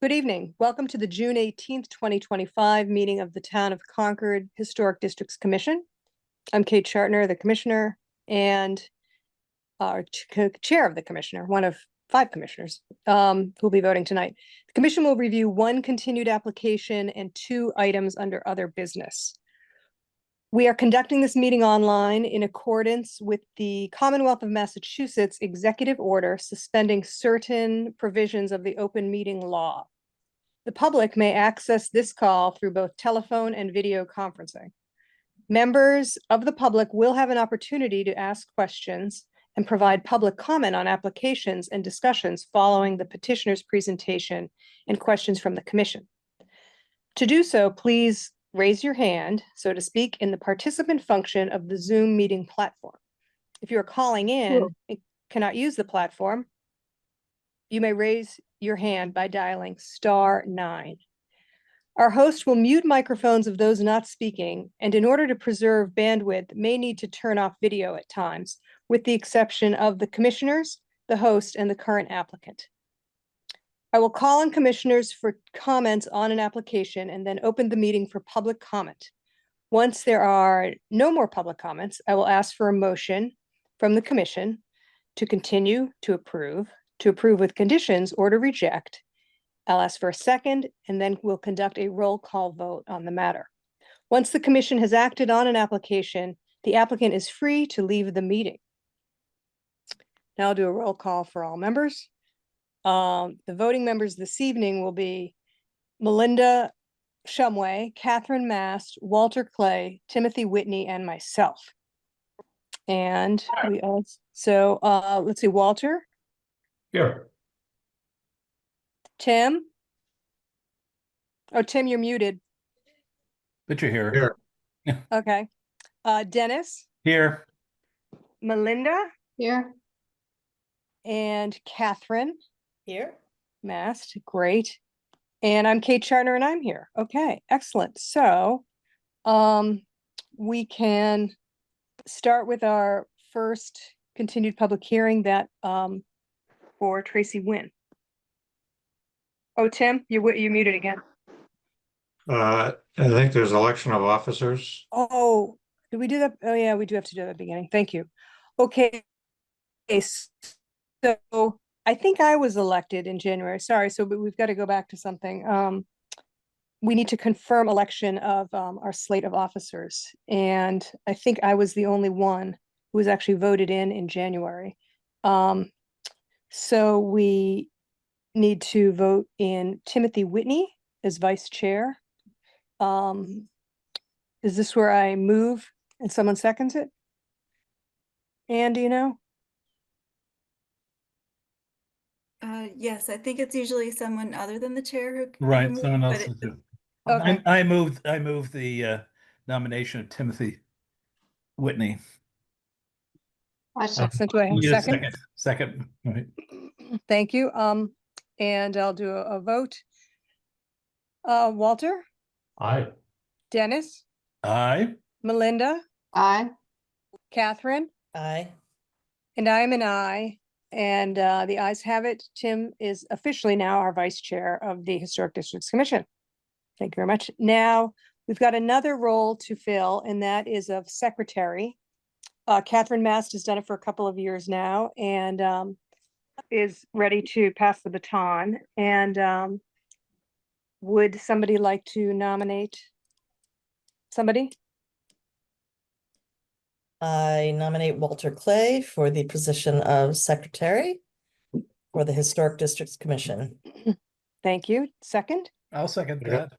Good evening. Welcome to the June 18th, 2025 meeting of the Town of Concord Historic Districts Commission. I'm Kate Chartner, the commissioner, and our chair of the commissioner, one of 5 commissioners who will be voting tonight. The commission will review 1 continued application and 2 items under other business. We are conducting this meeting online in accordance with the Commonwealth of Massachusetts Executive Order suspending certain provisions of the open meeting law. The public may access this call through both telephone and video conferencing. Members of the public will have an opportunity to ask questions and provide public comment on applications and discussions following the petitioner's presentation and questions from the commission. To do so, please raise your hand, so to speak, in the participant function of the Zoom meeting platform. If you are calling in and cannot use the platform, you may raise your hand by dialing *9. Our host will mute microphones of those not speaking, and in order to preserve bandwidth, may need to turn off video at times, with the exception of the commissioners, the host, and the current applicant. I will call on commissioners for comments on an application and then open the meeting for public comment. Once there are no more public comments, I will ask for a motion from the commission to continue, to approve with conditions, or to reject. I'll ask for a second, and then we'll conduct a roll call vote on the matter. Once the commission has acted on an application, the applicant is free to leave the meeting. Now I'll do a roll call for all members. The voting members this evening will be Melinda Shumway, Catherine Mast, Walter Clay, Timothy Whitney, and myself. And we also, let's see, Walter. Here. Tim? Oh, Tim, you're muted. But you're here. Okay. Dennis? Here. Melinda? Here. And Catherine? Here. Mast, great. And I'm Kate Chartner, and I'm here. Okay, excellent. So we can start with our first continued public hearing that for Tracy Wynn. Oh, Tim, you muted again. I think there's election of officers. Oh, did we do that? Oh, yeah, we do have to do that at the beginning. Thank you. Okay. So I think I was elected in January. Sorry. So but we've got to go back to something. We need to confirm election of our slate of officers. And I think I was the only one who was actually voted in January. So we need to vote in Timothy Whitney as vice chair. Is this where I move and someone seconds it? And do you know? Yes, I think it's usually someone other than the chair who Right, moves, someone else but will do. Okay. I moved the nomination of Timothy Whitney. Excellent. Do I have a Need a second? Second. Right. Thank you. And I'll do a vote. Walter, Aye. Dennis, Aye. Melinda, Aye. Catherine, Aye. and I am an aye. And the ayes have it. Tim is officially now our vice chair of the Historic Districts Commission. Thank you very much. Now, we've got another role to fill, and that is of secretary. Catherine Mast has done it for a couple of years now and is ready to pass the baton. And would somebody like to nominate somebody? I nominate Walter Clay for the position of secretary for the Historic Districts Commission. Thank you. Second? I'll second Yeah. that.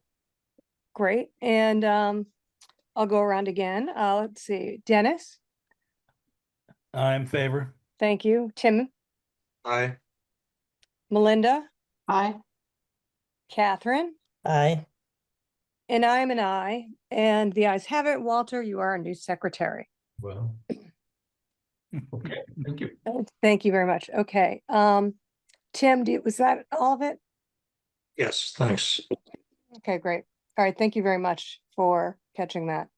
Great. And I'll go around again. Let's see. Dennis? I'm in favor. Thank you. Tim? Aye. Melinda? Aye. Catherine? Aye. And I am an aye. And the ayes have it. Walter, you are a new secretary. Well. Okay, thank you. Thank you very much. Okay. Tim, was that all of it? Yes, thanks. Okay, great. All right. Thank you very much for catching that.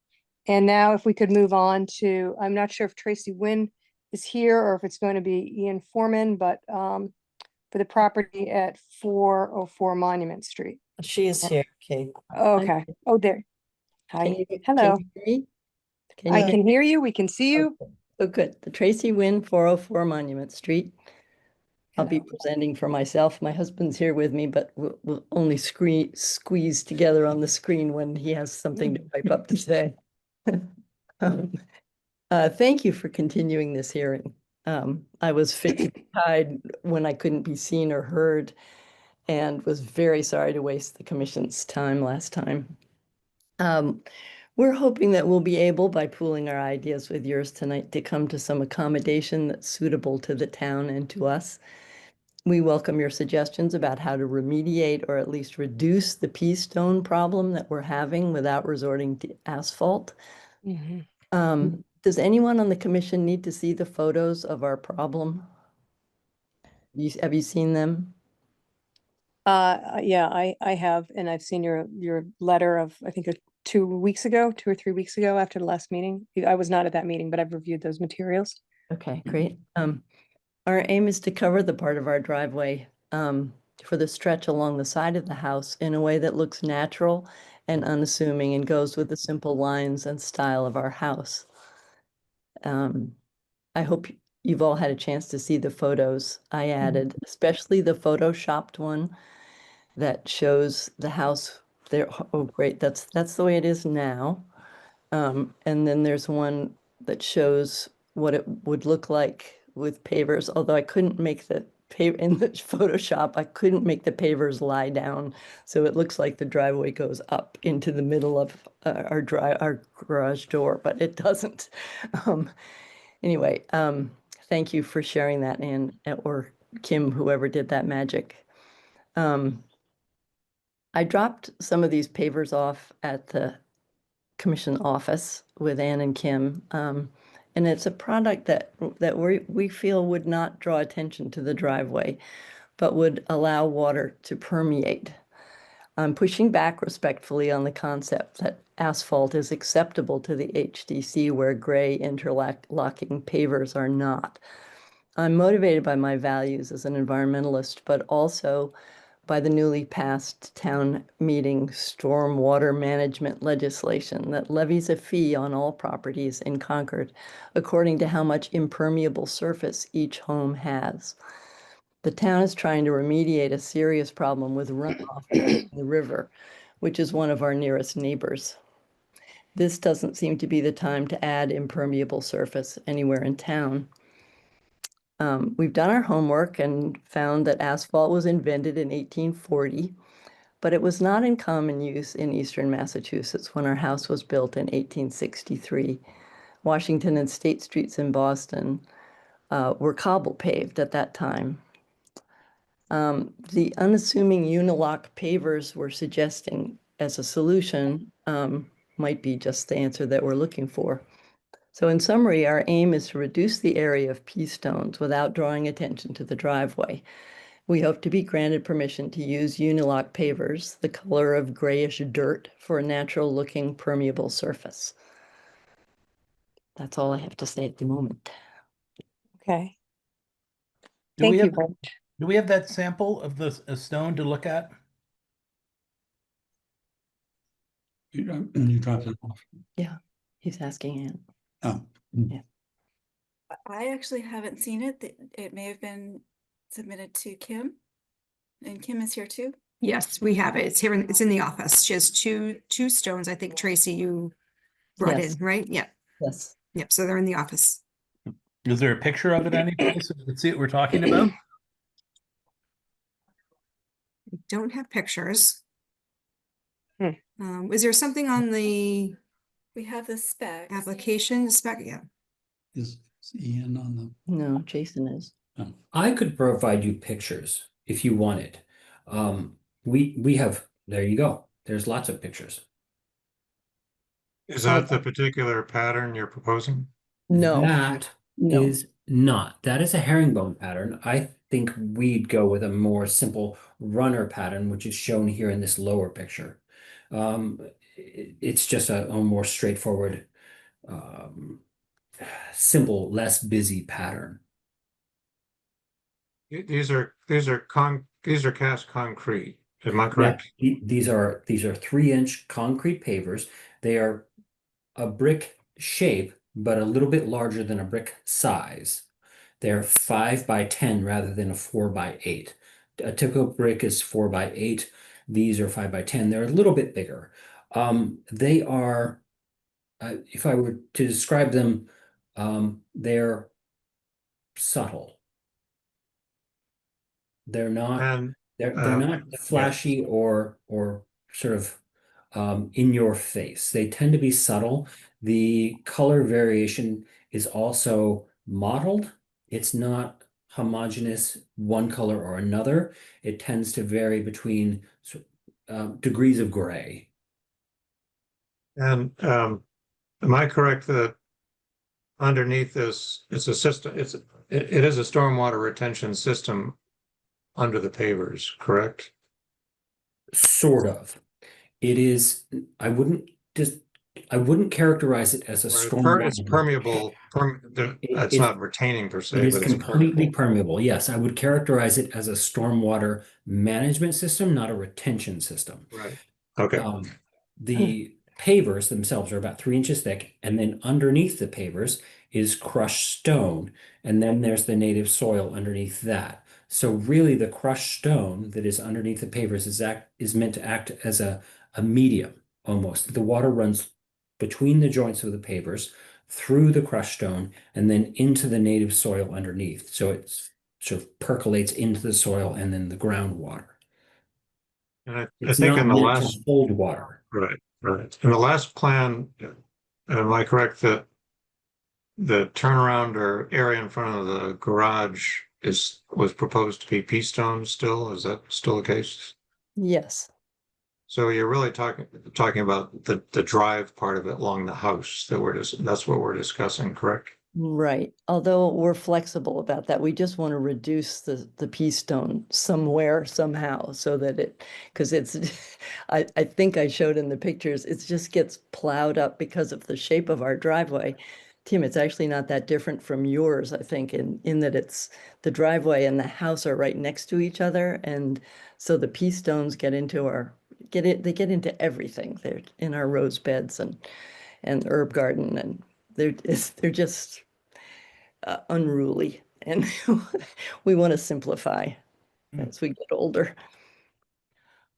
And now if we could move on to, I'm not sure if Tracy Wynn is here or if it's going to be Ian Foreman, but for the property at 404 Monument Street. She is here, Kate. Okay, oh, there. Can Hi, you hello. hear me? Can I you hear can me? hear you, we can see you. Okay. Oh, good. The Tracy Wynn, 404 Monument Street. I'll be Hello. presenting for myself. My husband's here with me, but we'll only squeeze together on the screen when he has something to pipe up to say. Um, Thank you for continuing this hearing. I was fit to be tied when I couldn't be seen or heard and was very sorry to waste the commission's time last time. We're hoping that we'll be able, by pooling our ideas with yours tonight, to come to some accommodation that's suitable to the town and to us. We welcome your suggestions about how to remediate or at least reduce the pea stone problem that we're having without resorting to asphalt. Mhm. Does anyone on the commission need to see the photos of our problem? Have you seen them? Yeah, I have, and I've seen your letter of, I think, 2 or 3 weeks ago after the last meeting. I was not at that meeting, but I've reviewed those materials. Okay, great. Our aim is to cover the part of our driveway for the stretch along the side of the house in a way that looks natural and unassuming and goes with the simple lines and style of our house. I hope you've all had a chance to see the photos I added, especially the photoshopped one that shows the house there. Oh, great, that's the way it is now. And then there's one that shows what it would look like with pavers, although I couldn't make the in the Photoshop, I couldn't make the pavers lie down. So it looks like the driveway goes up into the middle of our garage door, but it doesn't. Anyway, thank you for sharing that, Ann, or Kim, whoever did that magic. I dropped some of these pavers off at the commission office with Ann and Kim. And it's a product that we feel would not draw attention to the driveway, but would allow water to permeate. I'm pushing back respectfully on the concept that asphalt is acceptable to the HDC where gray interlocking pavers are not. I'm motivated by my values as an environmentalist, but also by the newly passed town meeting stormwater management legislation that levies a fee on all properties in Concord according to how much impermeable surface each home has. The town is trying to remediate a serious problem with runoff in the river, which is one of our nearest neighbors. This doesn't seem to be the time to add impermeable surface anywhere in town. We've done our homework and found that asphalt was invented in 1840, but it was not in common use in eastern Massachusetts when our house was built in 1863. Washington and State Streets in Boston were cobble paved at that time. The unassuming unilock pavers we're suggesting as a solution might be just the answer that we're looking for. So in summary, our aim is to reduce the area of pea stones without drawing attention to the driveway. We hope to be granted permission to use unilock pavers, the color of grayish dirt, for a natural looking permeable surface. That's all I have to say at the moment. Okay, Do thank we you have, very much. do we have that sample of the stone to look at? You dropped it off. He's asking Ann. Oh, I actually haven't seen it. It may have been submitted to Kim. And Kim is here too. Yes, we have it. It's here, it's in the office. She has two stones. I think Tracy, you brought Yes. in, right? Yeah. Yes. Yep. So they're in the office. Is there a picture of it any place so we can see what we're talking about? We don't have pictures. Hmm. Is there something on the We have the specs. application spec? Yeah. is Ian on the? No, Jason is. Oh, I could provide you pictures if you wanted. We have, there you go. There's lots of pictures. Is that the particular pattern you're proposing? No, That no. is not. That is a herringbone pattern. I think we'd go with a more simple runner pattern, which is shown here in this lower picture. It's just a more straightforward, simple, less busy pattern. These are cast concrete. Am I Yeah, correct? these are 3-inch concrete pavers. They are a brick shape, but a little bit larger than a brick size. They're 5 by 10 rather than a 4 by 8. A typical brick is 4 by 8. These are 5 by 10. They're a little bit bigger. They are, if I were to describe them, they're subtle. They're not And they're not yeah. flashy or sort of in your face. They tend to be subtle. The color variation is also mottled. It's not homogeneous one color or another. It tends to vary between degrees of gray. And am I correct that underneath this, it's a system, it is a stormwater retention system under the pavers, correct? Sort of. It is, I wouldn't characterize it as a Or storm. it's permeable, it's It- not retaining per It se, is but it's completely permeable. permeable. Yes, I would characterize it as a stormwater management system, not a retention system. Right. Okay. The pavers themselves are about 3 inches thick, and then underneath the pavers is crushed stone, and then there's the native soil underneath that. So really, the crushed stone that is underneath the pavers is meant to act as a medium almost. The water runs between the joints of the pavers, through the crushed stone, and then into the native soil underneath. So it sort of percolates into the soil and then the groundwater. And I It's think not in the meant to last, hold water. right. In the last plan, am I correct that the turnaround or area in front of the garage was proposed to be pea stone still? Is that still the case? Yes. So you're really talking about the drive part of it along the house that's what we're discussing, correct? Right. Although we're flexible about that, we just want to reduce the pea stone somewhere, somehow, so that because I think I showed in the pictures, it just gets plowed up because of the shape of our driveway. Tim, it's actually not that different from yours, I think, in that it's the driveway and the house are right next to each other. And so the pea stones get into they get into everything. They're in our rose beds and herb garden, and they're just unruly, and we want to simplify as we get older.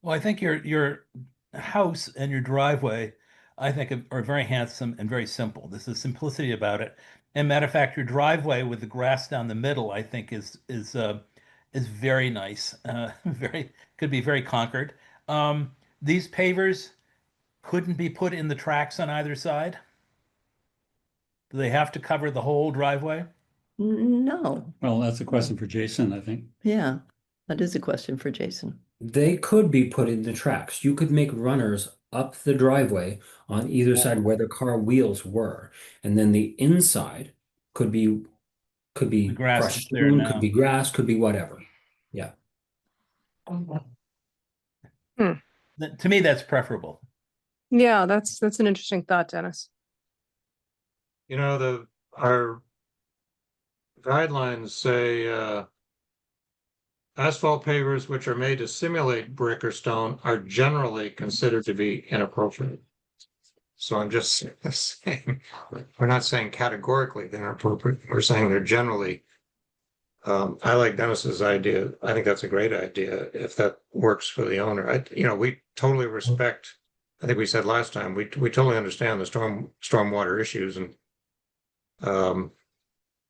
Well, I think your house and your driveway, I think, are very handsome and very simple. There's a simplicity about it. And matter of fact, your driveway with the grass down the middle, I think, is very nice. Very could be very Concord. These pavers couldn't be put in the tracks on either side. Do they have to cover the whole driveway? No, Well, that's a question for Jason, I think. yeah, that is a question for Jason. They could be put in the tracks. You could make runners up the driveway on either side where the car wheels were. And then the inside could be The grass crushed is there stone, now. could be grass, could be whatever. Yeah. To me, that's preferable. Yeah, that's an interesting thought, Dennis. You know, our guidelines say asphalt pavers which are made to simulate brick or stone are generally considered to be inappropriate. So I'm just saying, we're not saying categorically they're inappropriate. We're saying they're generally. I like Dennis's idea. I think that's a great idea if that works for the owner. We totally respect. I think we said last time we totally understand the stormwater issues, and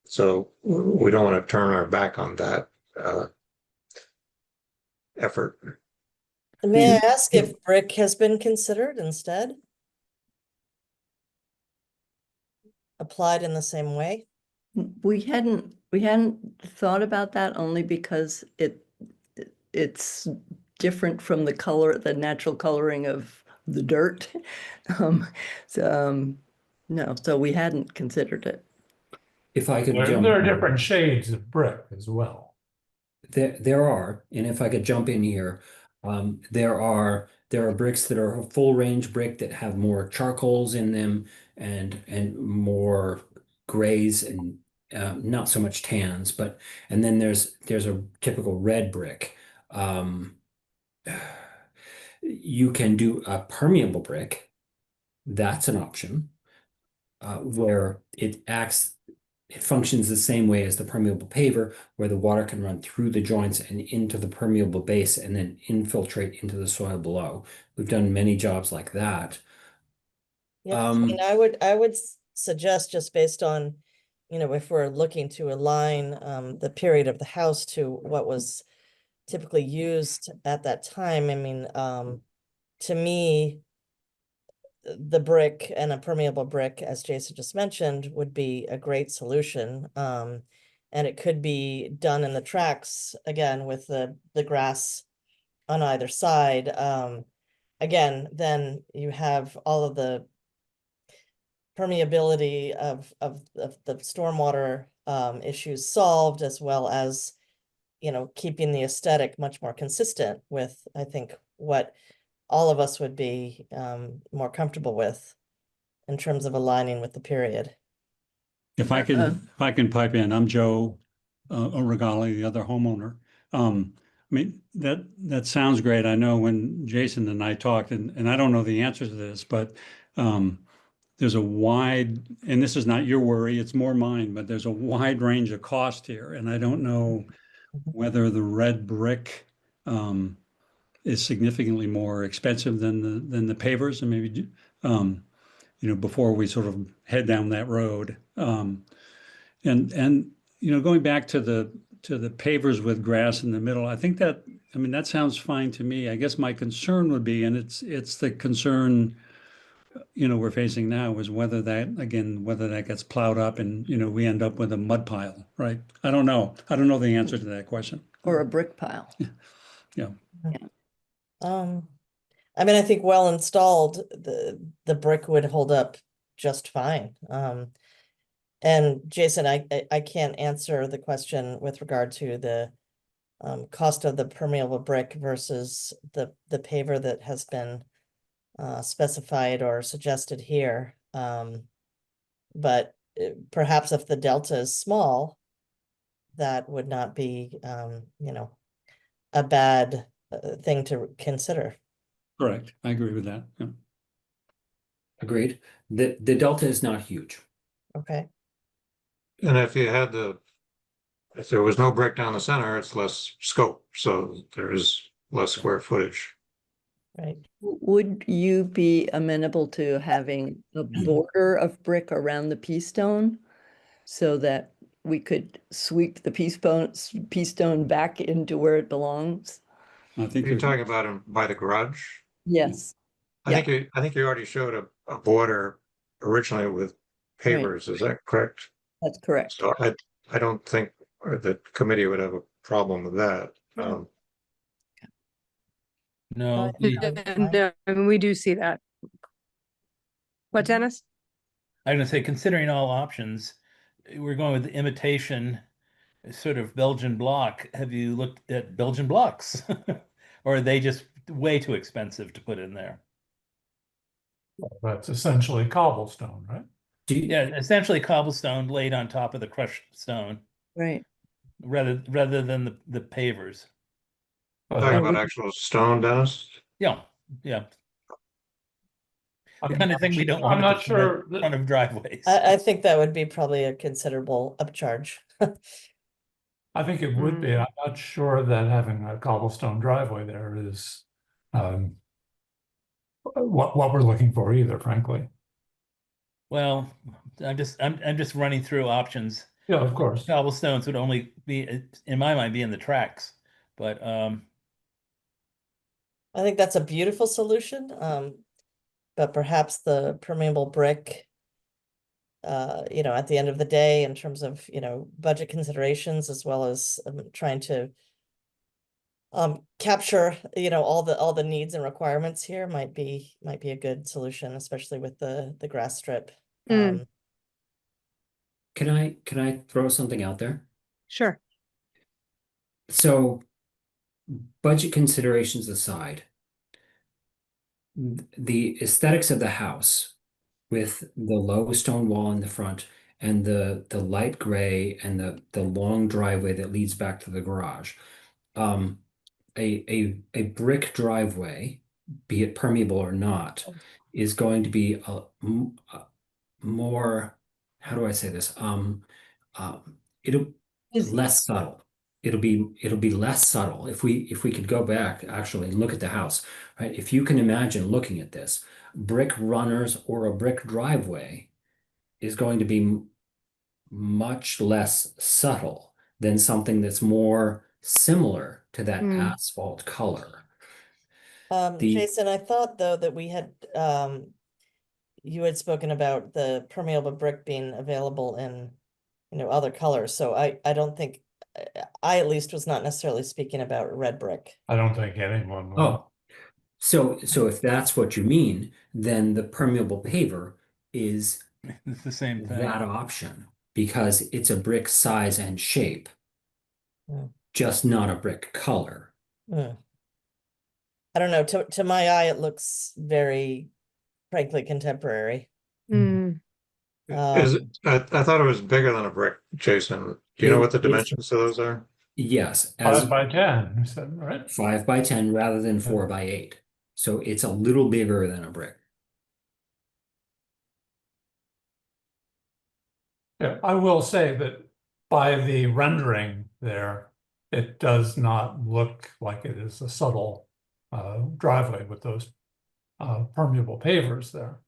so we don't want to turn our back on that effort. May I ask if brick has been considered instead? Applied in the same way? We hadn't thought about that only because it's different from the natural coloring of the dirt. No, so we hadn't considered it. If I could There jump. there are different shades of brick as well. There are, and if I could jump in here, there are bricks that are a full range brick that have more charcoals in them and more grays and not so much tans, and then there's a typical red brick. You can do a permeable brick. That's an option, where it functions the same way as the permeable paver, where the water can run through the joints and into the permeable base and then infiltrate into the soil below. We've done many jobs like that. Yeah, I mean, I would suggest, just based on, if we're looking to align the period of the house to what was typically used at that time, I mean, to me, the brick and a permeable brick, as Jason just mentioned, would be a great solution. And it could be done in the tracks, again, with the grass on either side. Again, then you have all of the permeability of the stormwater issues solved, as well as, keeping the aesthetic much more consistent with, I think, what all of us would be more comfortable with in terms of aligning with the period. If I can pipe in, I'm Joe Regali, the other homeowner. I mean, that sounds great. I know when Jason and I talked, and I don't know the answer to this, but there's a wide, and this is not your worry, it's more mine, but there's a wide range of cost here. And I don't know whether the red brick is significantly more expensive than the pavers, and maybe, before we sort of head down that road. And going back to the pavers with grass in the middle, I think that sounds fine to me. I guess my concern would be, and it's the concern, we're facing now, is whether that gets plowed up and, we end up with a mud pile, right? I don't know the answer to that question. Or a brick pile. Yeah. I mean, I think well installed, the brick would hold up just fine. And Jason, I can't answer the question with regard to the cost of the permeable brick versus the paver that has been specified or suggested here. But perhaps if the delta is small, that would not be, a bad thing to consider. Correct. I agree with that. Yeah. Agreed. The delta is not huge. Okay. And if there was no brick down the center, it's less scope, so there is less square footage. Right. Would you be amenable to having a border of brick around the pea stone so that we could sweep the pea stone back into where it belongs? I think You're talking about them by the garage? Yes. I think you already showed a border originally with pavers, is that correct? That's correct. So I don't think the committee would have a problem with that. No, No, I mean, we do see that. What, Dennis? I'm gonna say, considering all options, we're going with the imitation sort of Belgian block. Have you looked at Belgian blocks? Or are they just way too expensive to put in there? That's essentially cobblestone, right? Yeah, essentially cobblestone laid on top of the crushed stone, Right. rather than the pavers. Talking about actual stone, Dennis? Yeah. The kind of thing we don't want I'm at not the sure. front of driveways. I think that would be probably a considerable upcharge. I think it would be. I'm not sure that having a cobblestone driveway there is what we're looking for either, frankly. Well, I'm just running through options. Yeah, of course. Cobblestones would only be, in my mind, be in the tracks, but I think that's a beautiful solution. But perhaps the permeable brick, at the end of the day, in terms of, budget considerations, as well as trying to capture, all the needs and requirements here, might be a good solution, especially with the grass strip. Mm. Can I throw something out there? Sure. So, budget considerations aside, the aesthetics of the house with the low stone wall in the front and the light gray and the long driveway that leads back to the garage. A brick driveway, be it permeable or not, is going to be a more, how do I say this? It'll less subtle. It'll be less subtle. If we could go back actually and look at the house, right? If you can imagine looking at this, brick runners or a brick driveway is going to be much less subtle than something that's more similar to that asphalt color. Jason, I thought though that we had, you had spoken about the permeable brick being available in, other colors. So I don't think, I at least was not necessarily speaking about red brick. I don't think anyone will. Oh, so if that's what you mean, then the permeable paver is It's the same thing. that option because it's a brick size and shape, just not a brick color. I don't know, to my eye, it looks very, frankly, contemporary. Mm. I thought it was bigger than a brick, Jason. Do you know what the It's- dimensions of those are? Yes, as 5 by 10, you said, right? 5 by 10 rather than 4 by 8. So it's a little bigger than a brick. Yeah, I will say that by the rendering there, it does not look like it is a subtle driveway with those permeable pavers there.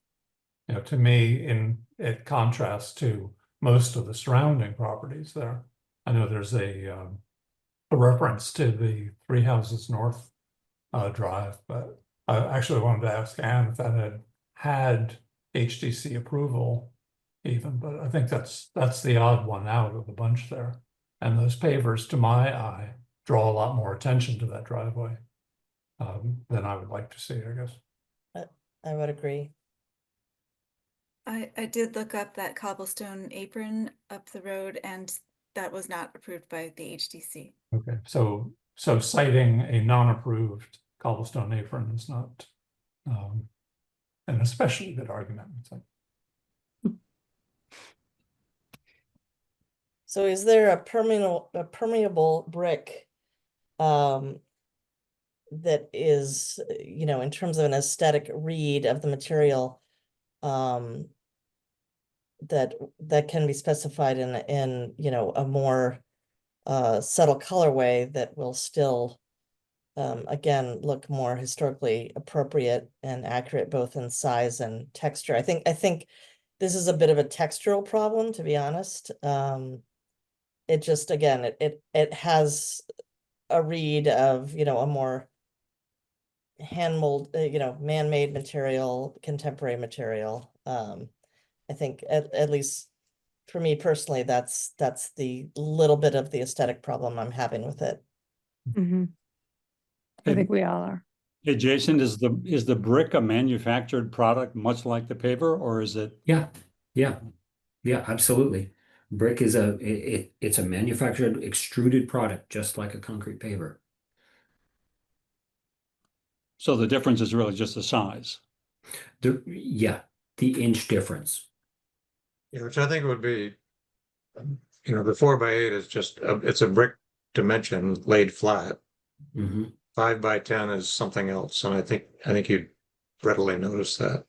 To me, it contrasts to most of the surrounding properties there. I know there's a reference to the Three Houses North drive, but I actually wanted to ask Anne if that had HDC approval even, but I think that's the odd one out of the bunch there. And those pavers, to my eye, draw a lot more attention to that driveway than I would like to see, I guess. I would agree. I did look up that cobblestone apron up the road, and that was not approved by the HDC. Okay, so citing a non-approved cobblestone apron is not an especially good argument. It's like, So is there a permeable brick that is, in terms of an aesthetic read of the material, that can be specified in a more subtle colorway that will still again look more historically appropriate and accurate both in size and texture? I think this is a bit of a textural problem, to be honest. It just, again, it has a read of, a more hand mold, man-made material, contemporary material. I think at least for me personally, that's the little bit of the aesthetic problem I'm having with it. Mhm. I think we all are. Hey, Jason, is the brick a manufactured product much like the paver, or is it? Yeah, absolutely. Brick is it's a manufactured extruded product, just like a concrete paver. So the difference is really just the size. The inch difference. Yeah, which I think would be, the 4 by 8 is just, it's a brick dimension laid flat. 5 by 10 is something else, and I think you'd readily notice that.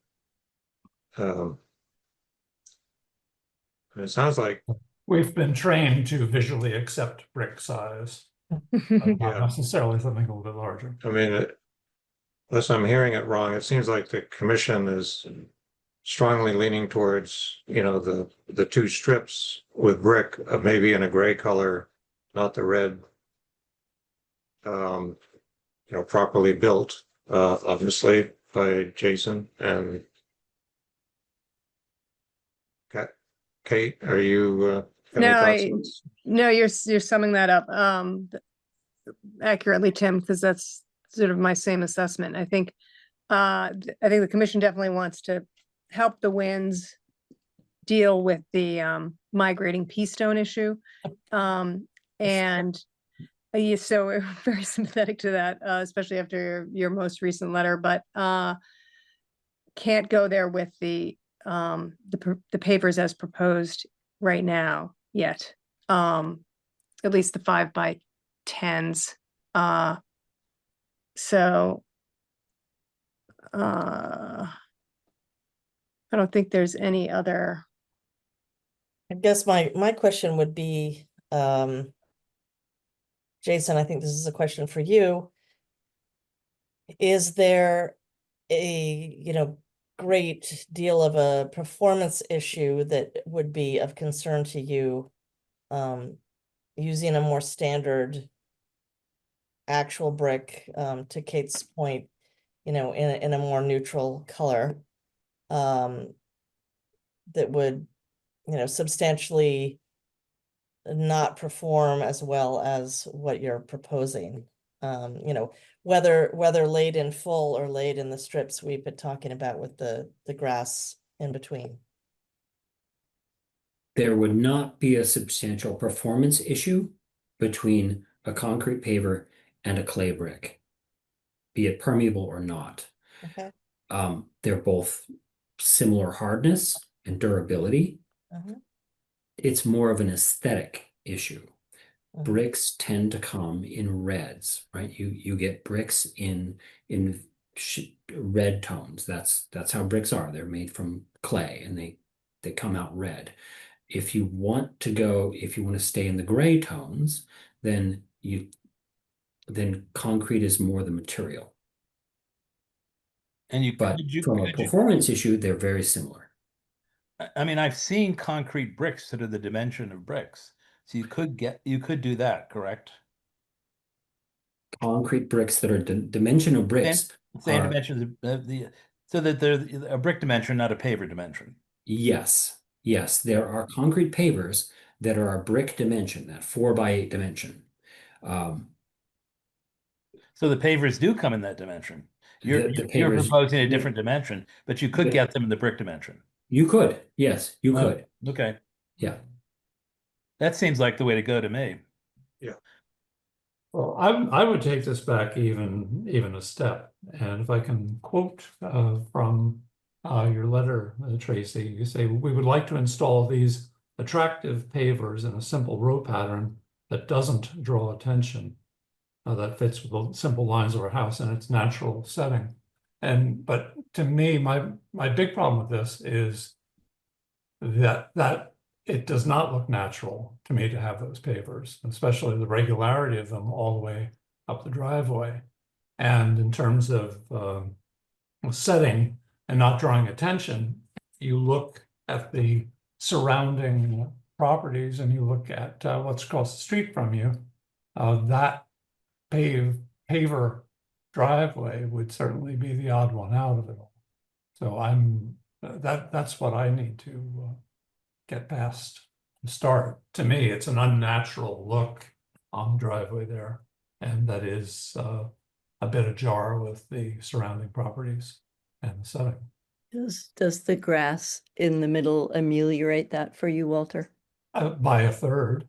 It sounds like we've been trained to visually accept brick size, not Yeah. necessarily something a little bit larger. I mean, unless I'm hearing it wrong, it seems like the commission is strongly leaning towards, the 2 strips with brick, maybe in a gray color, not the red. Properly built, obviously by Jason and Kate. Are you? No, you're summing that up accurately, Tim, because that's sort of my same assessment. I think the commission definitely wants to help the Winds deal with the migrating pea stone issue, and so we're very sympathetic to that, especially after your most recent letter, but can't go there with the pavers as proposed right now yet. At least the 5x10s. So I don't think there's any other. I guess my question would be, Jason, I think this is a question for you. Is there a, great deal of a performance issue that would be of concern to you, using a more standard actual brick, to Kate's point, in a more neutral color, that would, substantially not perform as well as what you're proposing? Whether laid in full or laid in the strips we've been talking about with the grass in between. There would not be a substantial performance issue between a concrete paver and a clay brick, be it permeable or not. Okay. They're both similar hardness and durability. Mhm. It's more of an aesthetic issue. Mhm. Bricks tend to come in reds, right? You get bricks in red tones. That's how bricks are. They're made from clay and they come out red. If you want to stay in the gray tones, then concrete is more the material. And But from a performance issue, they're very similar. I mean, I've seen concrete bricks that are the dimension of bricks. So you could do that, correct? Concrete bricks that are dimension of bricks Same are, dimensions of so that they're a brick dimension, not a paver dimension. yes, there are concrete pavers that are a brick dimension, that 4x8 dimension. So the pavers do come in that dimension. You're The pavers- proposing a different dimension, but you could get them in the brick dimension. You could, yes, you Oh, could. Okay. Yeah. That seems like the way to go to me. Well, I would take this back even a step, and if I can quote from your letter, Tracy, you say, we would like to install these attractive pavers in a simple row pattern that doesn't draw attention, that fits with the simple lines of our house in its natural setting. But to me, my big problem with this is that it does not look natural to me to have those pavers, especially the regularity of them all the way up the driveway. And in terms of setting and not drawing attention, you look at the surrounding properties and you look at what's across the street from you, that paver driveway would certainly be the odd one out of it all. So that's what I need to get past to start. To me, it's an unnatural look on the driveway there, and that is a bit ajar with the surrounding properties and the setting. Does the grass in the middle ameliorate that for you, Walter? By a third.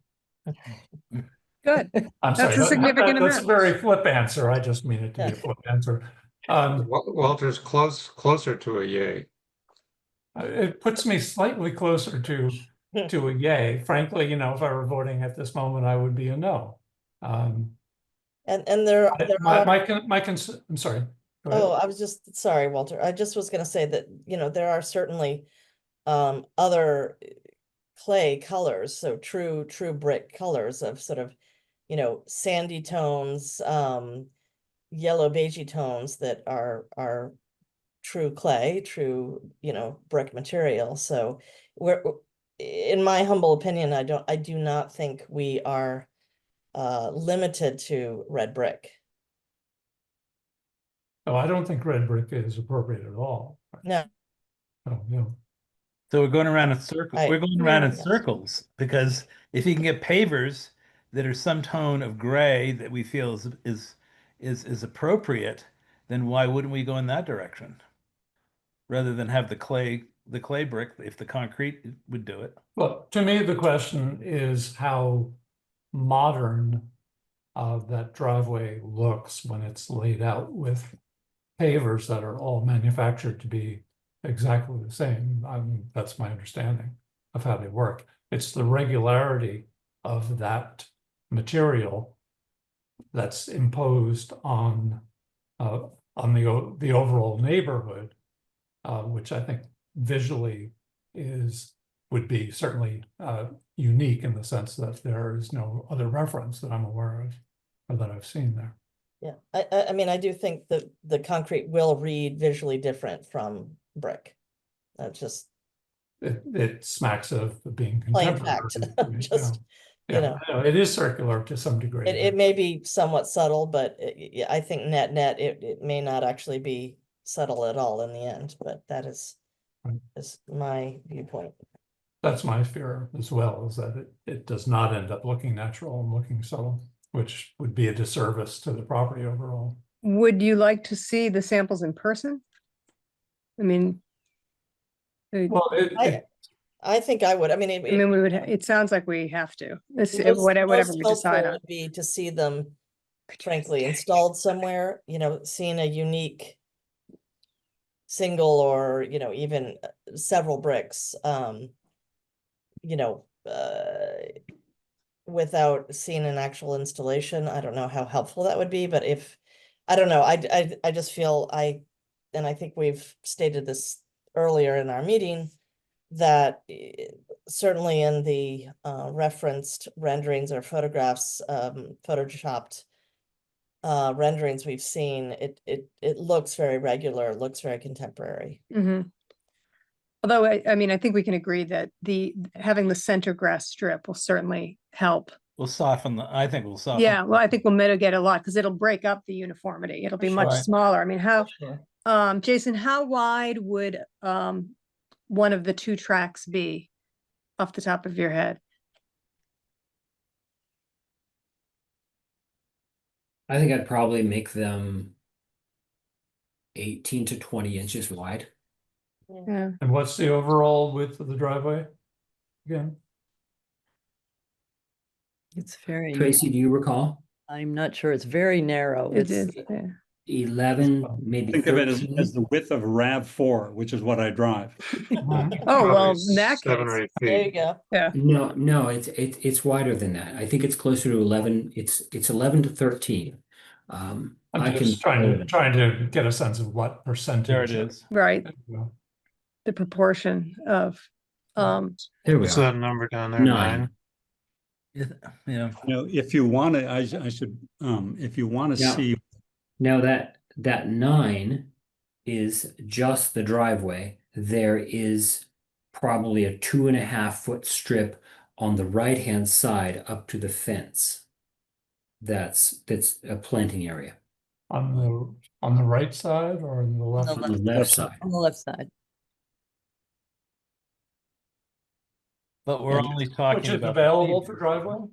Good. I'm That's sorry, a significant that's a amount. very flip answer. I just mean it to be a flip answer. Walter's closer to a yay. It puts me slightly closer to a yay. Frankly, if I were voting at this moment, I would be a no. And there are. I'm sorry. Go ahead. Oh, I was just, sorry, Walter. I just was gonna say that, there are certainly other clay colors, so true brick colors of sort of, sandy tones, yellow beigey tones that are true clay, true, brick material. So in my humble opinion, I do not think we are limited to red brick. Oh, I don't think red brick is appropriate at all. No. Oh, yeah. So we're going around in circles. We're going around in yes. circles because if you can get pavers that are some tone of gray that we feel is appropriate, then why wouldn't we go in that direction rather than have the clay brick if the concrete would do it? Well, to me, the question is how modern that driveway looks when it's laid out with pavers that are all manufactured to be exactly the same. That's my understanding of how they work. It's the regularity of that material that's imposed on the overall neighborhood, which I think visually would be certainly unique in the sense that there is no other reference that I'm aware of or that I've seen there. Yeah, I mean, I do think that the concrete will read visually different from brick. That's just It smacks of being plain contemporary. fact, just, you know. I know, it is circular to some degree. It may be somewhat subtle, but I think net, it may not actually be subtle at all in the end, but that is Right. my viewpoint. That's my fear as well, is that it does not end up looking natural and looking subtle, which would be a disservice to the property overall. Would you like to see the samples in person? I mean, Well, I think I would, I mean, we would, it sounds like we have to, this, most- whatever most we decide helpful on. would be to see them, frankly, installed somewhere, you know, seeing a unique single or, you know, even several bricks, you know, without seeing an actual installation. I don't know how helpful that would be, but if, I don't know, I just feel and I think we've stated this earlier in our meeting, that certainly in the referenced renderings or photographs, photoshopped renderings we've seen, it looks very regular, looks very contemporary. Mhm. Although I mean, I think we can agree that having the center grass strip will certainly help. We'll soften I think we'll soften. Yeah, well, I think we'll mitigate a lot because it'll break up the uniformity. It'll be much Sure. smaller. I mean, Sure. Jason, how wide would one of the two tracks be off the top of your head? I think I'd probably make them 18 to 20 inches wide. Yeah. and what's the overall width of the driveway? Again, It's very, Tracy, do you recall? I'm not sure, it's very narrow. It It's, is, yeah. 11, maybe Think of it 13? as the width of RAV4, which is what I drive. Oh, well, Probably in that 7 or case, 8 There you feet. go. yeah. No, it's wider than that. I think it's closer to 11. It's 11 to 13. I'm I just can trying to get a sense of what percentage. There it is. Right, Yeah. the proportion of, There we What's are. that number down there? 9. Yeah. You know, if you want to, I should, if you want to Yeah. see, Now that 9 is just the driveway. There is probably a 2.5-foot strip on the right-hand side up to the fence. That's a planting area On the right side or on the left? on the left side. on the left side. But we're And- only Which talking is about. available for driveway?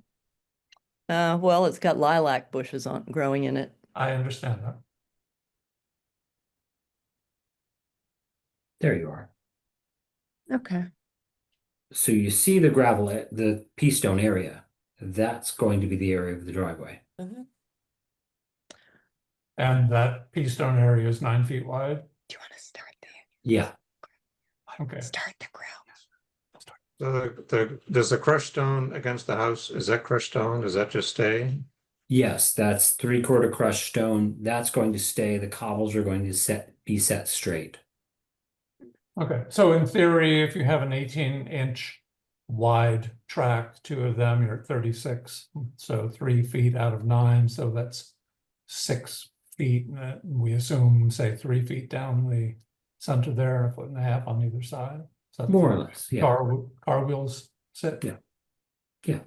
Well, it's got lilac bushes growing in it. I understand that. There you are. okay. So you see the gravel, the pea stone area. That's going to be the area of the driveway. Mhm. And that pea stone area is 9 feet wide? Do you want to start there? Yeah. Okay. Start the ground. Does the crushed stone against the house, is that crushed stone? Does that just stay? Yes, that's 3/4 crushed stone. That's going to stay. The cobbles are going to be set straight. Okay, so in theory, if you have an 18-inch wide track, 2 of them, you're at 36. So 3 feet out of 9, so that's 6 feet. We assume, say, 3 feet down the center there, 1.5 feet on either side. So that's More or where less, yeah. Car wheels sit. Yeah. Yeah.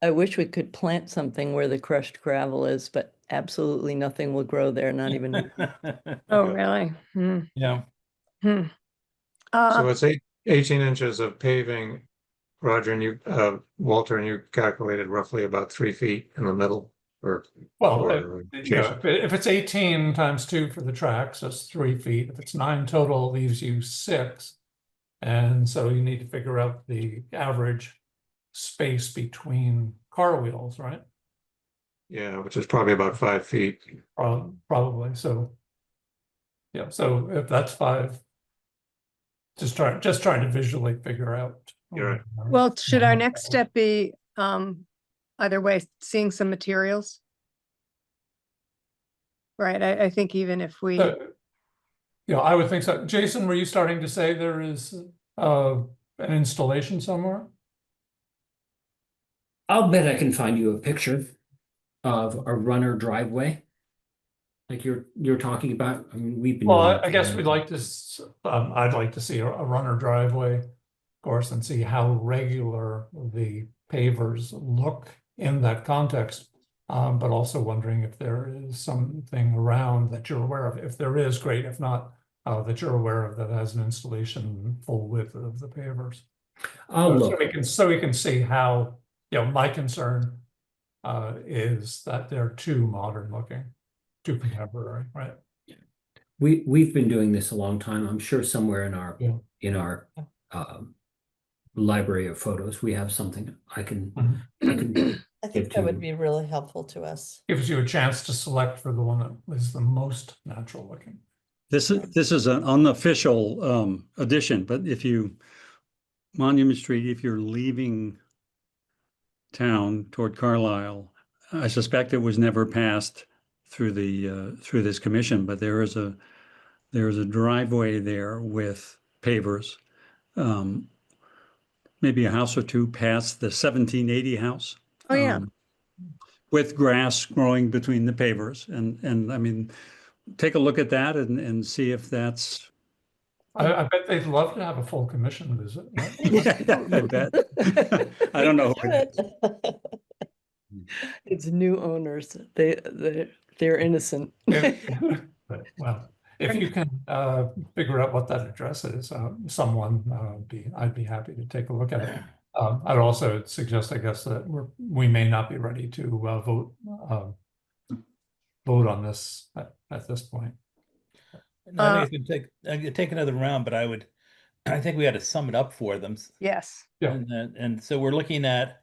I wish we could plant something where the crushed gravel is, but absolutely nothing will grow there, not even. Oh, really? Hmm. Yeah. Hmm. So it's 18 inches of paving, Roger, and Walter, and you calculated roughly about 3 feet in the middle, or Well, Jason? if it's 18 times 2 for the tracks, that's 3 feet. If it's 9 total, it leaves you 6. And so you need to figure out the average space between car wheels, right? Yeah, which is probably about 5 feet. Probably. So, yeah, so if that's 5 Just trying to visually figure out. You're right. Well, should our next step be, either way, seeing some materials? Right, I think even if we, Yeah, I would think so. Jason, were you starting to say there is an installation somewhere? I'll bet I can find you a picture of a runner driveway. Like you're talking about. I mean, we've been. Well, doing I it guess for- we'd like to, I'd like to see a runner driveway, of course, and see how regular the pavers look in that context. But also wondering if there is something around that you're aware of. If there is, great. If not, that you're aware of that has an installation full width of the pavers. I'll So look. we can see how, my concern is that they're too modern looking, too contemporary, right? We've been doing this a long time. I'm sure somewhere Yeah. in our library of photos, we have something I can I think that would be really helpful to us. Gives you a chance to select for the one that is the most natural looking. This is an unofficial addition, but if you, Monument Street, if you're leaving town toward Carlisle, I suspect it was never passed through the through this commission, but there is a driveway there with pavers, maybe a house or two past the 1780 house. oh yeah, With grass growing between the pavers, and I mean, take a look at that and see if that's. I bet they'd love to have a full commission visit. Right? Yeah, I bet. I don't know. It's new owners. They're innocent. Well, if you can figure out what that address is, I'd be happy to take a look at it. I'd also suggest, I guess, that we may not be ready to vote on this at this point. I think it's gonna take another round, but I think we had to sum it up for them. yes. Yeah. And so we're looking at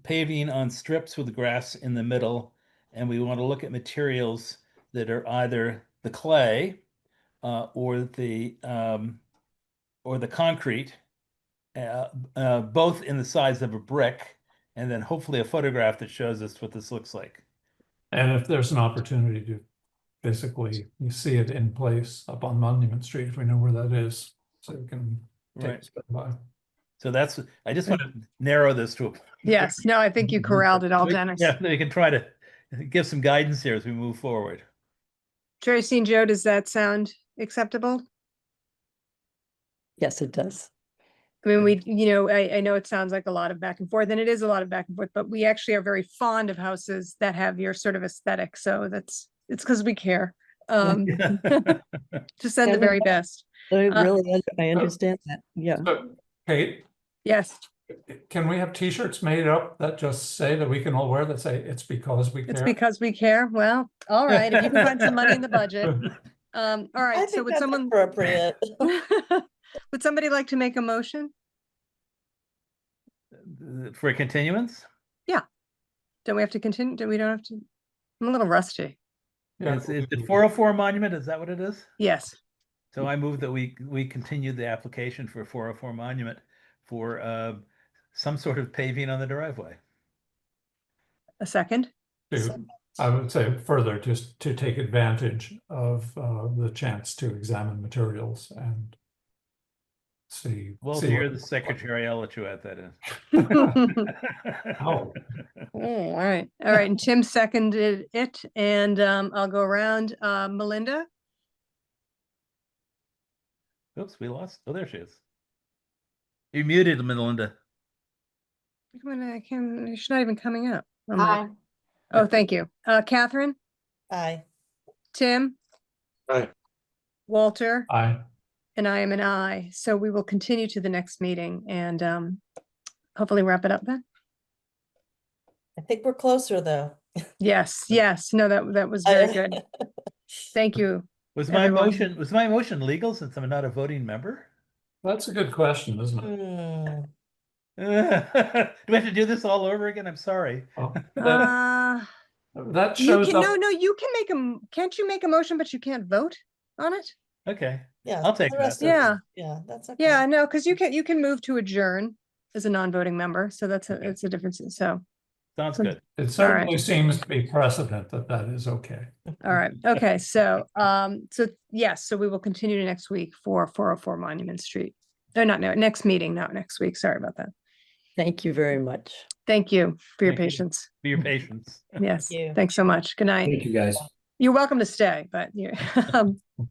paving on strips with grass in the middle, and we want to look at materials that are either the clay or the concrete, both in the size of a brick, and then hopefully a photograph that shows us what this looks like. And if there's an opportunity to basically you see it in place up on Monument Street, if we know where that is, so we can take Right. a spin by. So I just want to narrow this to a. Yes, no, I think you corralled it all, Dennis. Yeah, we can try to give some guidance here as we move forward. Tracy and Joe, does that sound acceptable? Yes, it does. I mean, I know it sounds like a lot of back and forth, and it is a lot of back and forth, but we actually are very fond of houses that have your sort of aesthetic. So it's because we care. To send the very best. I understand that. Yeah. So, Kate, Yes, can we have T-shirts made up that just say that we can all wear that say it's because we it's care? because we care. Well, all right, if you can find some money in the budget. All I right, so think would that's someone, appropriate. would somebody like to make a motion? For a continuance? Don't we have to continue? We don't have to? I'm a little rusty. Yeah. Is it 404 monument? Is that what it is? Yes, So I move that we continue the application for 404 monument for some sort of paving on the driveway. a second. I would say further, just to take advantage of the chance to examine materials and see. Well, see you're what- the secretary. I'll let you add that in. Oh, All right, and Tim seconded it, and I'll go around. Melinda, Oops, we lost. Oh, there she is. You muted, Melinda. she's not even coming up. Oh, thank you. Catherine, Aye. Tim, Aye. Walter, I and I am an aye. So we will continue to the next meeting and hopefully wrap it up then. I think we're closer though. Yes, no, that was very good. Thank you. Was my Everyone. motion legal since I'm not a voting member? That's a good question, isn't it? Hmm. Do we have to do this all over again? I'm sorry. Oh, Uh, that you shows can, up. no, you can can't you make a motion, but you can't vote on it? Okay. Yeah. I'll take the rest that. of- Yeah. Yeah, that's okay. Yeah, no, because you can move to adjourn as a non-voting member, so that's Okay. it's a difference. So, Sounds good. It certainly seems to be precedent that that is okay. all right, okay, so yes, so we will continue to next week for 404 Monument Street. No, not no, next meeting, not next week. Sorry about that. Thank you very much. Thank you for your Thank you. patience. For your patience. Yes, you. thanks so much. Good night. Thank you, guys. You're welcome to stay, but you,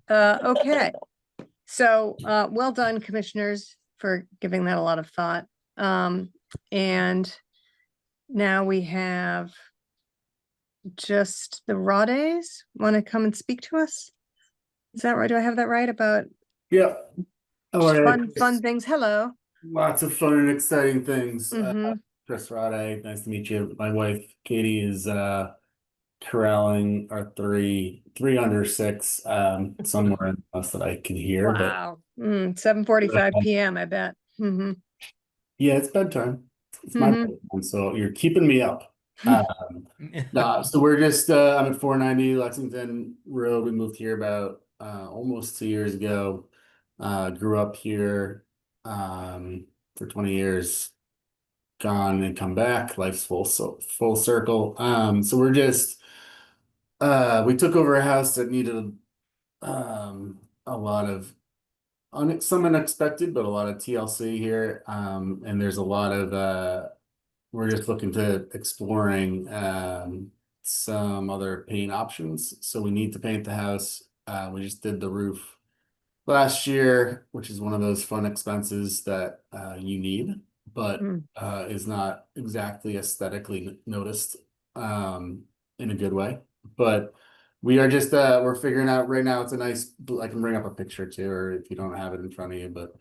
okay. So, well done, commissioners, for giving that a lot of thought. And now we have just the Rades want to come and speak to us? Is that right? Do I have that right about Yeah. fun things? Hello. Lots of fun and exciting things. Mhm. Chris Rade, nice to meet you. My wife Katie is corralling our three under six somewhere in the house that I can hear. Wow. 7:45 p.m. I bet. But yeah, it's bedtime. It's my bedtime, so you're keeping me up. So we're just I'm at 490 Lexington Road. We moved here about almost 2 years ago. Grew up here for 20 years, gone and come back. Life's full circle. So we're just we took over a house that needed a lot of some unexpected, but a lot of TLC here. And there's a lot of we're just looking to exploring some other paint options. So we need to paint the house. We just did the roof last year, which is one of those fun expenses that you need, but is not exactly aesthetically noticed in a good way. But we are just we're figuring out right now. It's a nice, I can bring up a picture too, or if you don't have it in front of you, but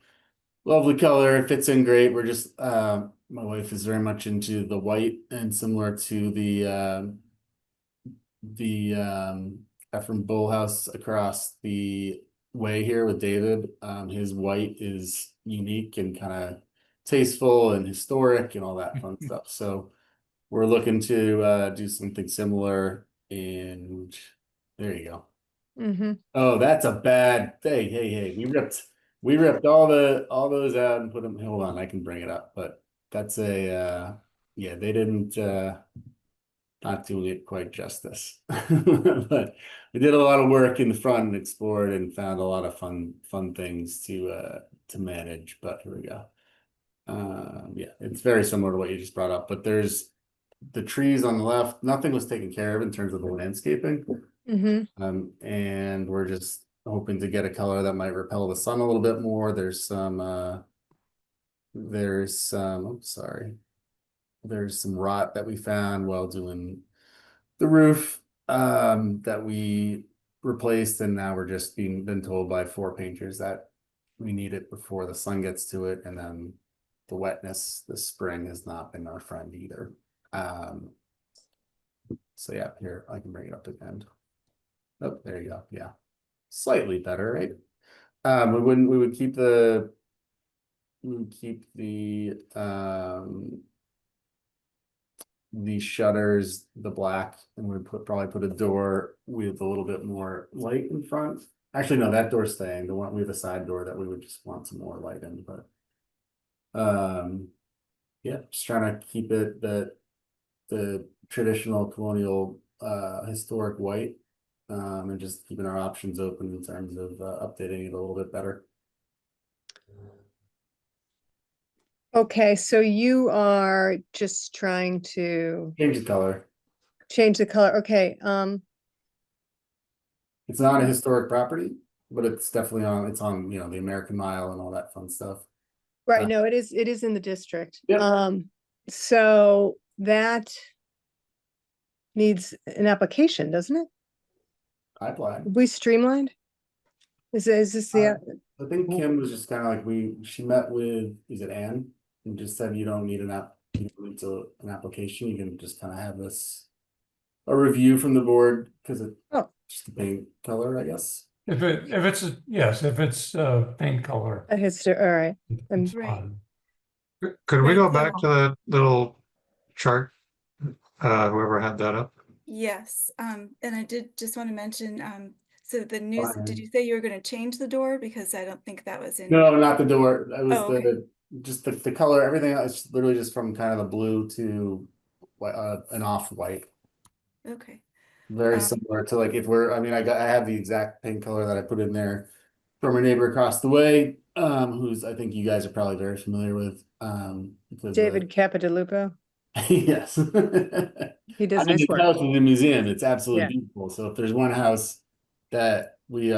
lovely color. It fits in great. We're just my wife is very much into the white, and similar to the Ephraim Bullhouse across the way here with David. His white is unique and kind of tasteful and historic and all that fun stuff. So we're looking to do something similar, and there you go. Oh, that's a bad thing. Hey, we ripped all those out and put them. Hold on, I can bring it up, but that's a yeah, they didn't not doing it quite justice. But we did a lot of work in the front and explored and found a lot of fun things to manage. But here we go. Yeah, it's very similar to what you just brought up, but there's the trees on the left. Nothing was taken care of in terms of the landscaping. And we're just hoping to get a color that might repel the sun a little bit more. There's some rot that we found while doing the roof that we replaced, and now we're just been told by 4 painters that we need it before the sun gets to it, and then the wetness this spring has not been our friend either. So yeah, here I can bring it up again. Oh, there you go. Yeah, slightly better, right? We would keep the shutters, the black, and we'd probably put a door with a little bit more light in front. Actually, no, that door's staying. The one we have a side door that we would just want some more light in, but yeah, just trying to keep it the traditional colonial historic white, and just keeping our options open in terms of updating it a little bit better. Okay, so you are just trying to Change the color. change the color. Okay, It's not a historic property, but it's definitely it's on, the American Mile and all that fun stuff. right, no, it is in the district. Yep. So that needs an application, doesn't it? I applied. We streamlined? Is this the, I think Kim was just kind of like she met with, is it Anne? And just said you don't need an application. You can just kind of have a review from the board because it's just the paint color, I guess. If it's paint color. a history, all right. it's Right. fine. Could we Right, go so- back to the little chart? Whoever had that up? Yes, and I did just want to mention, So the news, did you say you were going to change the door? Because I don't think that was in. No, not the door. It was Oh, okay. just the color, everything else, literally just from kind of the blue to an off-white. Okay. Very similar to like if we're, I mean, I have the exact paint color that I put in there from our neighbor across the way, who's I think you guys are probably very familiar with. Because David Capodilupo. yes. He does I mean, nice the work. house in the museum, it's absolutely Yeah. beautiful. So if there's one house that we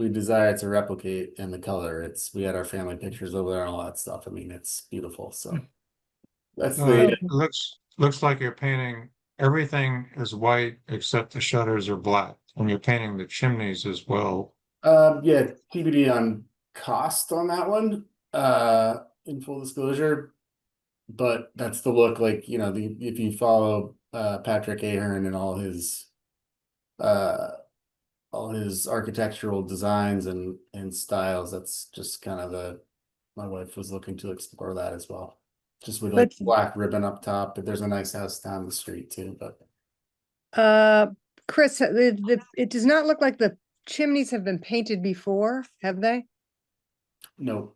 desire to replicate in the color, we had our family pictures over there and all that stuff. I mean, it's beautiful. So that's It looks like you're painting everything is white except the shutters are black, and you're painting the chimneys as well. Yeah, TBD on cost on that one, in full disclosure. But that's the look, like, you know, if you follow Patrick Ahern and all his architectural designs and styles, that's just kind of my wife was looking to explore that as well. Just with like black ribbon up top, but there's a nice house down the street too, but Chris, it does not look like the chimneys have been painted before, have they? no.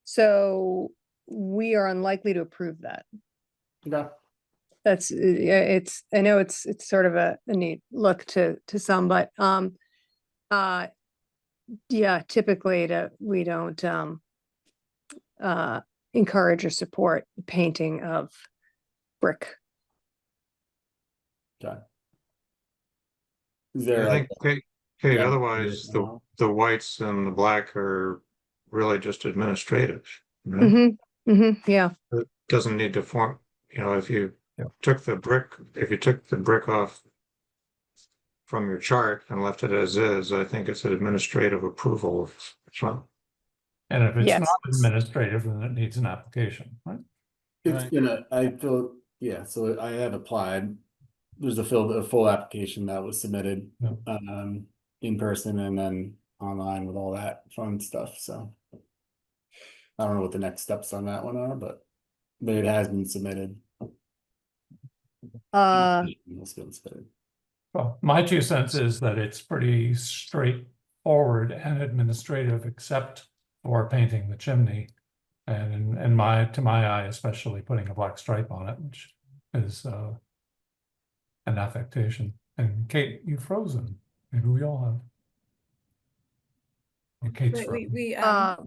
So we are unlikely to approve that. Okay. That's, yeah, I know it's sort of a neat look to some, but, yeah, typically we don't, encourage or support the painting of brick. Okay. Is there I think, Kate, Yeah. otherwise the whites and the black are really just administrative. You know? Yeah. It doesn't need to form, you know, if you took the brick off from your chart and left it as is, I think it's an administrative approval of some. And if it's Yes. not administrative, then it needs an application, right? It's gonna, I feel, yeah, so I have applied. There's a full application that was submitted, Yeah. in person and then online with all that fun stuff, so. I don't know what the next steps on that one are, but it has been submitted. It's been submitted. Well, my 2 cents is that it's pretty straightforward and administrative, except for painting the chimney. And to my eye, especially putting a black stripe on it, which is an affectation. And Kate, you've frozen. Maybe we all have. And Kate's Right, frozen.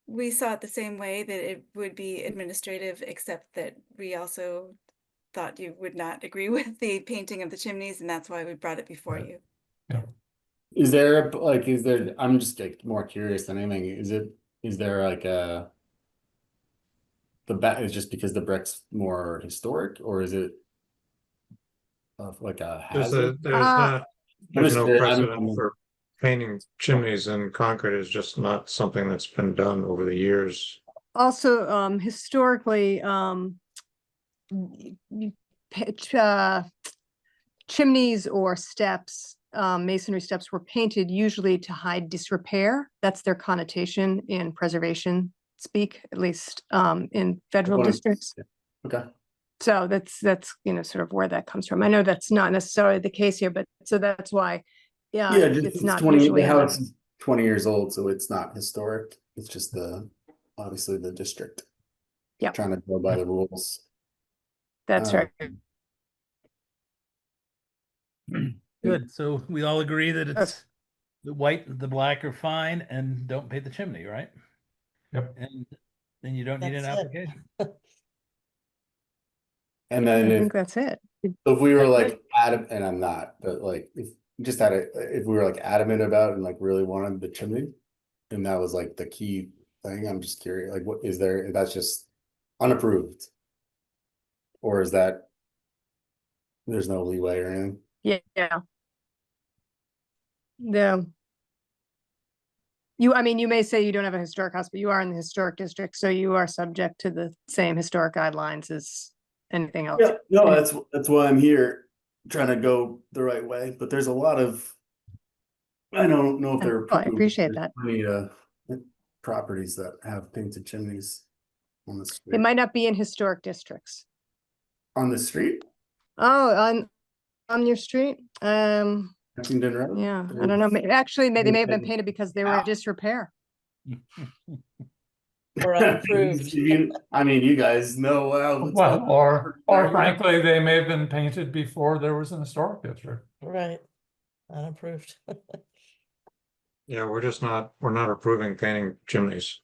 we saw it the same way, that it would be administrative, except that we also thought you would not agree with the painting of the chimneys, and that's why we brought it before Right. you. Yeah. I'm just like more curious than anything, is there like the back is just because the brick's more historic, or is it like a hazard? There's no precedent for painting chimneys in concrete. Is just not something that's been done over the years. Also, historically, chimneys or steps, masonry steps were painted usually to hide disrepair. That's their connotation in preservation speak, at least in federal districts. Okay. So that's sort of where that comes from. I know that's not necessarily the case here, but so that's why, yeah, it's not 20, usually the in the- house is 20 years old, so it's not historic. It's just obviously the district. Yeah. Trying to go by the rules. That's right. Good. So we all agree that it's the white, the black are fine, and don't paint the chimney, right? Yep. And then you don't need an That's it. application. And I then think that's it. if we were like adamant, and I'm not, but like if we were like adamant about and like really wanted the chimney, and that was like the key thing, I'm just curious, like what is there, that's just unapproved? Or is that there's no leeway or anything? Yeah. No. I mean, you may say you don't have a historic house, but you are in the historic district, so you are subject to the same historic guidelines as anything else. Yeah, no, that's why I'm here, trying to go the right way. But there's a lot of, I don't know if they're Well, I approved, appreciate there's that. plenty, properties that have painted chimneys on the It street. might not be in historic districts. On the street? Oh, on your street? Lexington Road. Yeah, I don't know. Actually, they may have been painted because they were in Ow. disrepair. Or unapproved. I mean, you guys know what's Well, going or on. frankly, they may have been painted before there was an historic district. Right, unapproved. Yeah, we're not approving painting chimneys.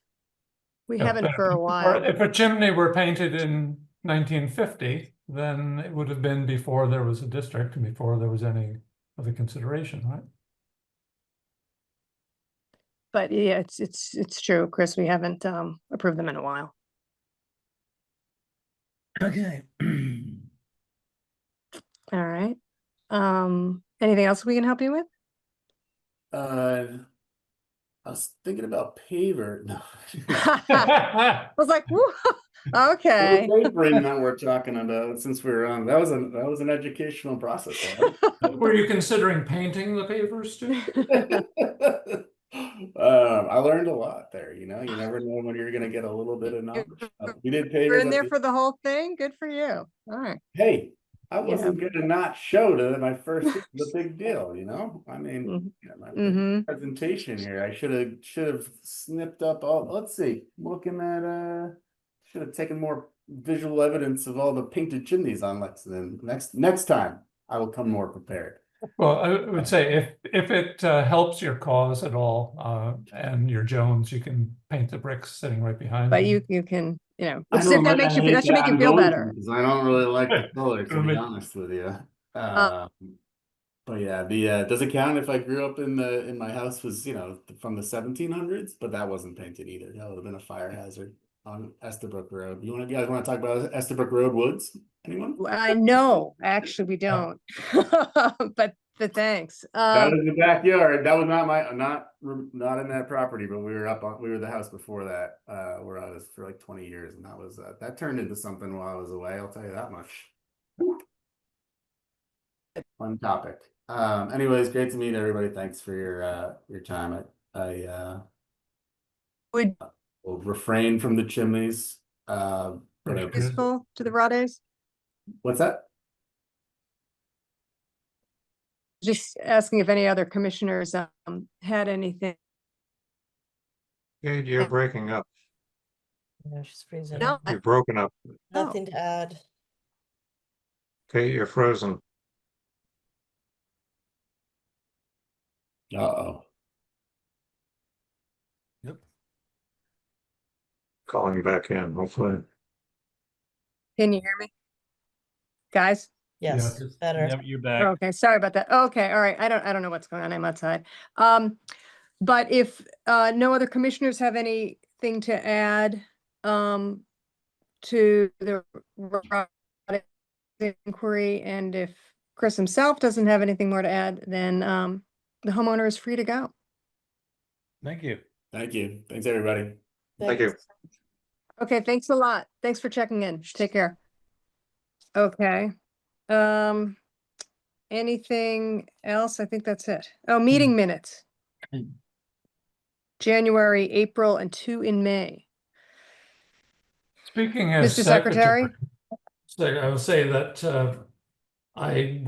We Yeah, haven't but for a or while. if a chimney were painted in 1950, then it would have been before there was a district and before there was any other consideration, right? But yeah, it's true, Chris. We haven't approved them in a while. Okay. All right. Anything else we can help you with? I was thinking about paver. No. I was like, woo, okay. The papering that we're talking about, since we're on, that was an educational process. Were you considering painting the pavers too? I learned a lot there. You know, you never know when you're gonna get a little bit of knowledge. We did You're pavers. in there for the whole thing. Good for you. All right. Hey, I wasn't gonna not show to my first the big deal, you know? I mean, yeah, my Mm-hmm. presentation here. I should have snipped up all, let's see, looking at should have taken more visual evidence of all the painted chimneys on Lexington. Next time I will come more prepared. Well, I would say if it helps your cause at all, and you're Jones, you can paint the bricks sitting right behind But you. you can, you know, I if don't that like- makes I you, hate that should make you I'm feel going to, better. because I don't really like the color, to be Right. honest with you. But yeah, does it count if I grew up in my house was, you know, from the 1700s, but that wasn't painted either. That would have been a fire hazard on Estabrook Road. You guys want to talk about Estabrook Road woods? Anyone? I know, actually, we don't. But thanks. That was the backyard. That was not in that property, but we were the house before that, where I was for like 20 years, and that turned into something while I was away. I'll tell you that much. Fun topic. Anyways, great to meet everybody. Thanks for your time. I Would will refrain from the chimneys. But useful to the Rades? what's that? Just asking if any other commissioners had anything. Kate, you're breaking up. No, she's freezing. No, You're broken up. Nothing to add. Kate, you're frozen. Uh-oh. Yep. Calling back in, hopefully. Can you hear me? Guys? Yes, better. Yep, you're back. Okay, sorry about that. Okay, all right. I don't know what's going on. I'm outside. But if no other commissioners have anything to add to the inquiry, and if Chris himself doesn't have anything more to add, then the homeowner is free to go. Thank you. Thank you. Thanks, everybody. Thank you. Okay, thanks a lot. Thanks for checking in. Take care. Okay. Anything else? I think that's it. Oh, meeting minutes. January, April, and 2 in May. Speaking as Mr. Secretary? I will say that I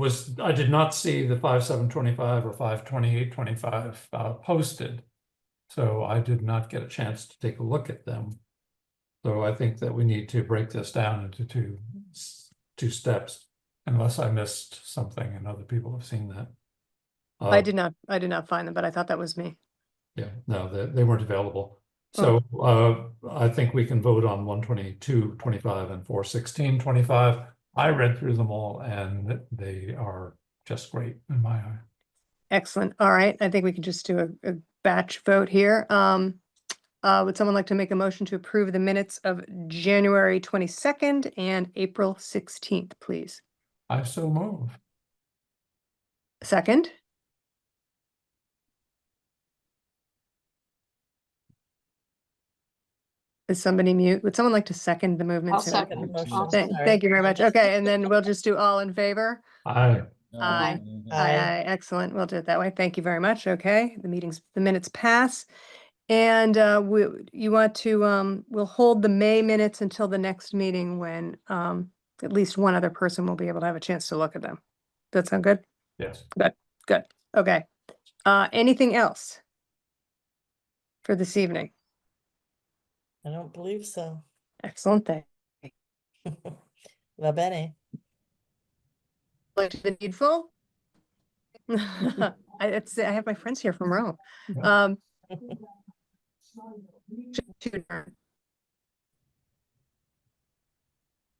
did not see the 5/7/25 or 5/28/25 posted. So I did not get a chance to take a look at them. So I think that we need to break this down into two steps, unless I missed something and other people have seen that. I did not find them, but I thought that was me. Yeah, no, they weren't available. So I think we can vote on 122/25 and 4/16/25. I read through them all and they are just great in my eye. Excellent. All right. I think we can just do a batch vote here. Would someone like to make a motion to approve the minutes of January 22nd and April 16th, please? I so move. Second? Is somebody mute? Would someone like to second the movement? I'll So- second. Motion, Thank sorry. you very much. Okay, and then we'll just do all in favor? Aye. Aye. Aye. Excellent. We'll do it that way. Thank you very much. Okay, the minutes pass. And you want to, we'll hold the May minutes until the next meeting when at least one other person will be able to have a chance to look at them. Does that sound good? Yes. Good. Okay, anything else for this evening? I don't believe so. Excellent day. Va bene. Like the needful? I have my friends here from Rome. Yeah. To adjourn.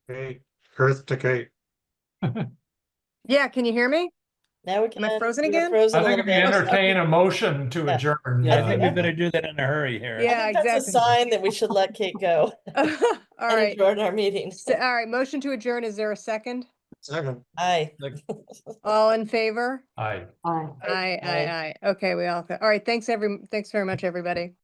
Kate, Earth to Kate. Yeah, can you hear me? Now we Am I can. frozen you were again? frozen I a think little if you bit. entertain a motion to Yeah. adjourn. Yeah, I think we I- better do that in a hurry, Harry. Yeah, I think that's a exactly. sign that we should let Kate go All and right. adjourn our meeting. So, all right, motion to adjourn. Is there a second? Second. Aye. All in favor? Aye. Aye, aye, aye. Okay, we all, all right, thanks very much, everybody.